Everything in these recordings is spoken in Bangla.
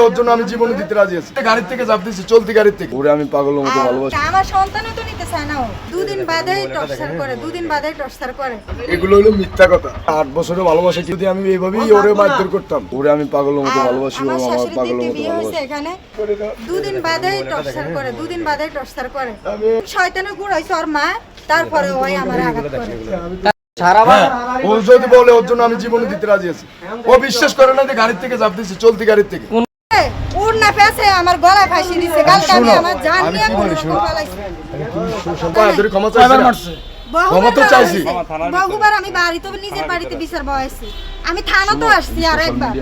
ওর জন্য আমি জীবনে দিতে রাজি আছি। গাড়ির থেকে চাপ দিচ্ছি, চলতি গাড়ির থেকে। ওরে আমি পাগলের মতো ভালোবাসি। আমার সন্তানও তো নিতে চায় না, ও দুদিন বাদেই টর্চার করে, দুদিন বাদেই টর্চার করে। এগুলো হলো মিথ্যা কথা। 8 বছরের ভালোবাসা যদি আমি এইভাবেই ওরে মারধর করতাম, ওরে আমি পাগলের মতো ভালোবাসি। ও আমার আমার শাশুড়ি পাগলের দিদি মতো বিয়ে হয়েছে ভালোবাসি। এখানে, দুদিন বাদেই টর্চার করে, দুদিন বাদেই টর্চার করে। শয়তানের গুড় হয়েছে ওর মা, তারপরে ওই আমার আঘাত করে। ও যদি বলে ওর জন্য আমি জীবনে দিতে রাজি আছি। ও বিশ্বাস করে না যে গাড়ির থেকে চাপ দিচ্ছি, চলতি গাড়ির থেকে। ওর না পেছে আমার গলায় ফাঁসি দিছে, কালকে আমি আমার জান নিয়ে কোনো রকম পালাইছি। ধরে ক্ষমা চাইছি। ক্ষমা তো চাইছি। বহুবার আমি বাড়িতে, নিজের বাড়িতে বিচার বসাইছি, আমি থানা তো আসছি আর একবার।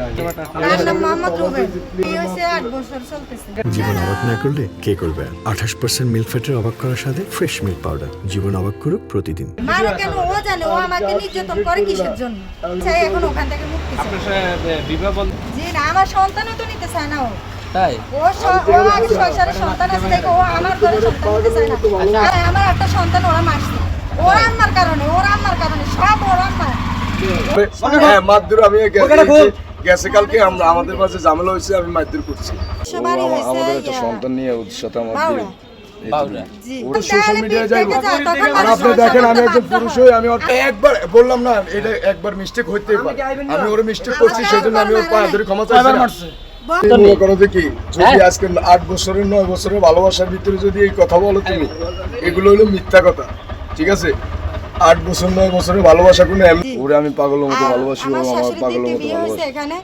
তার নাম মোহাম্মদ রুবেল, বিয়ে হয়েছে 8 বছর চলতেছে। জীবন অবাক না করলে কে করবে? 28% মিল্ক ফ্যাটের অবাক করার সাথে ফ্রেশ মিল্ক পাউডার। জীবন অবাক করুক প্রতিদিন। মানে কেন ও জানে ও আমাকে নির্যাতন করে কিসের জন্য? চাই এখন ওখান থেকে মুক্তি চাই। জি না, আমার সন্তানও তো নিতে চায় না ও। তাই ও আগে সংসারের সন্তান আছে দেখে ও আমার ঘরে সন্তান নিতে চায় না। আর আমার একটা সন্তান ওরা মারছে, ওর আম্মার কারণে, সব ওর আম্মা। হ্যাঁ, মারধর আমি গেছে কালকে আমাদের মাঝে ঝামেলা হয়েছে, আমি মারধর করছি। সবারই হয়েছে, আমাদের একটা সন্তান নিয়ে ওর সাথে আমার বাউরা। বাউরা জি। ওরা সোশ্যাল মিডিয়ায় যাইব। তখন আর আপনি দেখেন আমি একজন পুরুষ হয়ে আমি একবার বললাম না, এটা একবার মিস্টেক হইতেই পারে। আমি ওর মিস্টেক করছি, সেজন্য আমি ওর পায়ে ধরে ক্ষমা চাইছি। মনে করো যে কি, যদি আজকে 8 বছরের 9 বছরের ভালোবাসার ভিতরে যদি এই কথা বলো তুমি, এগুলো হলো মিথ্যা কথা। ঠিক আছে, 8 বছর 9 বছরের ভালোবাসা কোনো ওরে আমি পাগলের মতো ভালোবাসি। ও আমার আমার শাশুড়ি পাগলের দিদি মতো বিয়ে হয়েছে ভালোবাসি। এখানে,